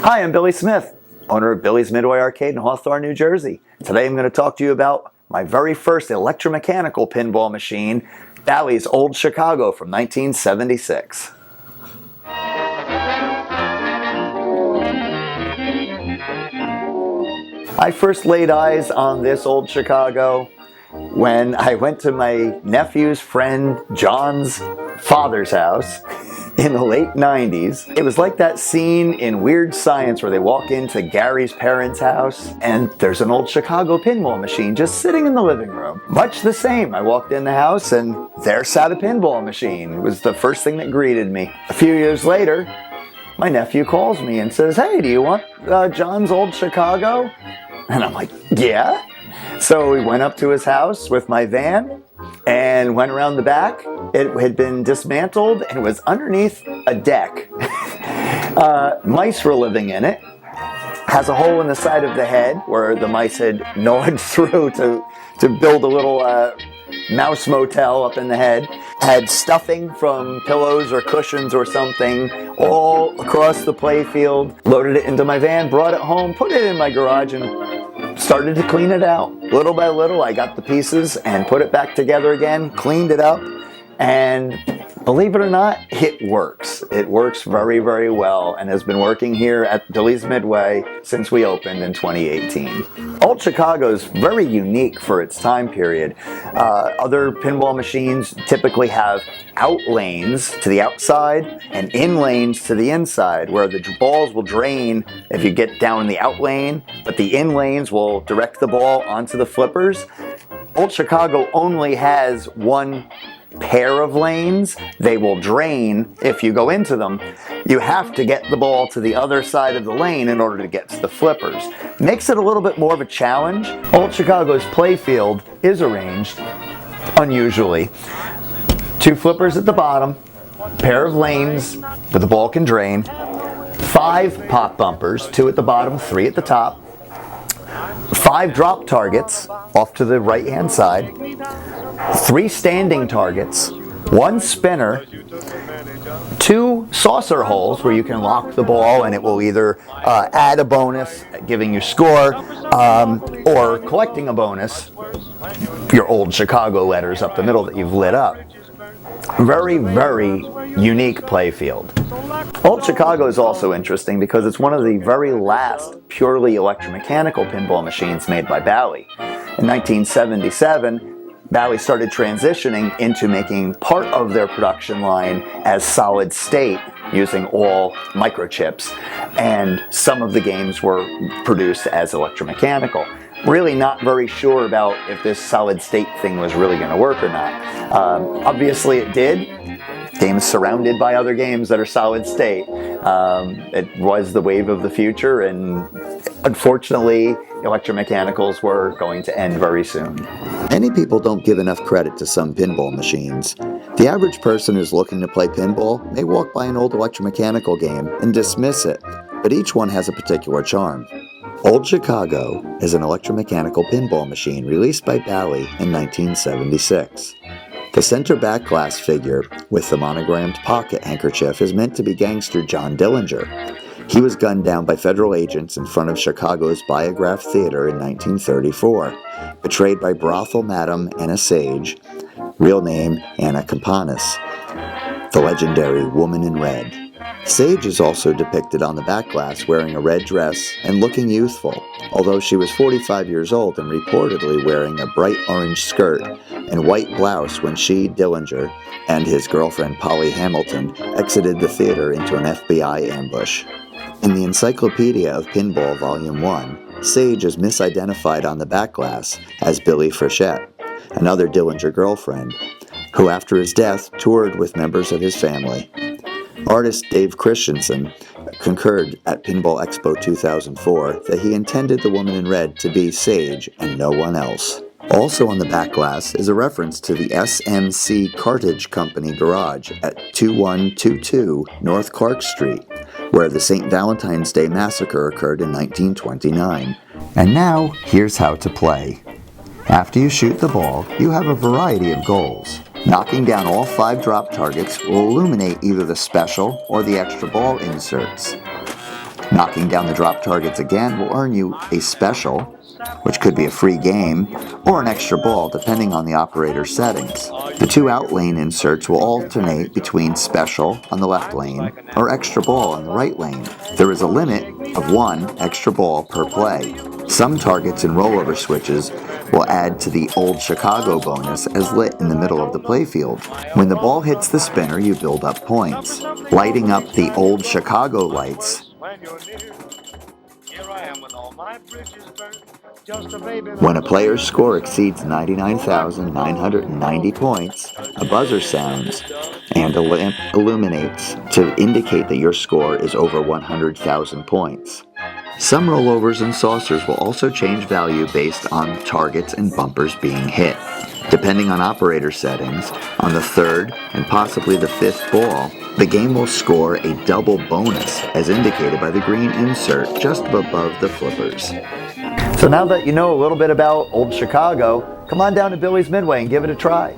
Hi, I'm Billy Smith, owner of Billy's Midway Arcade in Hawthorne, New Jersey. Today I'm going to talk to you about my very first electromechanical pinball machine, Bally's Old Chicago from 1976. I first laid eyes on this Old Chicago when I went to my nephew's friend John's father's house in the late 90s. It was like that scene in Weird Science where they walk into Gary's parents' house and there's an old Chicago pinball machine just sitting in the living room. Much the same. I walked in the house and there sat a pinball machine. It was the first thing that greeted me. A few years later, my nephew calls me and says, "Hey, do you want John's Old Chicago?" And I'm like, "Yeah." So we went up to his house with my van and went around the back. It had been dismantled and it was underneath a deck. Mice were living in it. Has a hole in the side of the head where the mice had gnawed through to build a little mouse motel up in the head. Had stuffing from pillows or cushions or something all across the play field. Loaded it into my van, brought it home, put it in my garage and started to clean it out. Little by little, I got the pieces and put it back together again, cleaned it up, and believe it or not, it works. It works very, very well and has been working here at Billy's Midway since we opened in 2018. Old Chicago is very unique for its time period. Other pinball machines typically have out lanes to the outside and in lanes to the inside, where the balls will drain if you get down in the out lane, but the in lanes will direct the ball onto the flippers. Old Chicago only has one pair of lanes. They will drain if you go into them. You have to get the ball to the other side of the lane in order to get to the flippers. Makes it a little bit more of a challenge. Old Chicago's playfield is arranged unusually. 2 flippers at the bottom, pair of lanes where the ball can drain, 5 pop bumpers, 2 at the bottom, 3 at the top, 5 drop targets off to the right hand side, 3 standing targets, 1 spinner, 2 saucer holes where you can lock the ball and it will either add a bonus, giving you score, or collecting a bonus, your Old Chicago letters up the middle that you've lit up. Very, very unique playfield. Old Chicago is also interesting because it's one of the very last purely electromechanical pinball machines made by Bally. In 1977, Bally started transitioning into making part of their production line as solid state using all microchips, and some of the games were produced as electromechanical. Really not very sure about if this solid state thing was really going to work or not. Obviously it did. Games surrounded by other games that are solid state. It was the wave of the future, and unfortunately electromechanicals were going to end very soon. Many people don't give enough credit to some pinball machines. The average person who's looking to play pinball may walk by an old electromechanical game and dismiss it, but each one has a particular charm. Old Chicago is an electromechanical pinball machine released by Bally in 1976. The center back glass figure with the monogrammed pocket handkerchief is meant to be gangster John Dillinger. He was gunned down by federal agents in front of Chicago's Biograph Theater in 1934, betrayed by brothel madam Anna Sage, real name Anna Campanis, the legendary Woman in Red. Sage is also depicted on the back glass wearing a red dress and looking youthful, although she was 45 years old and reportedly wearing a bright orange skirt and white blouse when she, Dillinger, and his girlfriend Polly Hamilton exited the theater into an FBI ambush. In the Encyclopedia of Pinball Volume 1, Sage is misidentified on the back glass as Billy Frechette, another Dillinger girlfriend, who after his death toured with members of his family. Artist Dave Christensen concurred at Pinball Expo 2004 that he intended the Woman in Red to be Sage and no one else. Also on the back glass is a reference to the SMC Cartage Company garage at 2122 North Clark Street, where the St. Valentine's Day Massacre occurred in 1929. And now, here's how to play. After you shoot the ball, you have a variety of goals. Knocking down all 5 drop targets will illuminate either the special or the extra ball inserts. Knocking down the drop targets again will earn you a special, which could be a free game, or an extra ball depending on the operator's settings. The two out lane inserts will alternate between special on the left lane or extra ball on the right lane. There is a limit of 1 extra ball per play. Some targets and rollover switches will add to the Old Chicago bonus as lit in the middle of the playfield. When the ball hits the spinner, you build up points. Lighting up the Old Chicago lights when a player's score exceeds 99,990 points, a buzzer sounds and a lamp illuminates to indicate that your score is over 100,000 points. Some rollovers and saucers will also change value based on targets and bumpers being hit. Depending on operator settings, on the third and possibly the fifth ball, the game will score a double bonus as indicated by the green insert just above the flippers. So now that you know a little bit about Old Chicago, come on down to Billy's Midway and give it a try.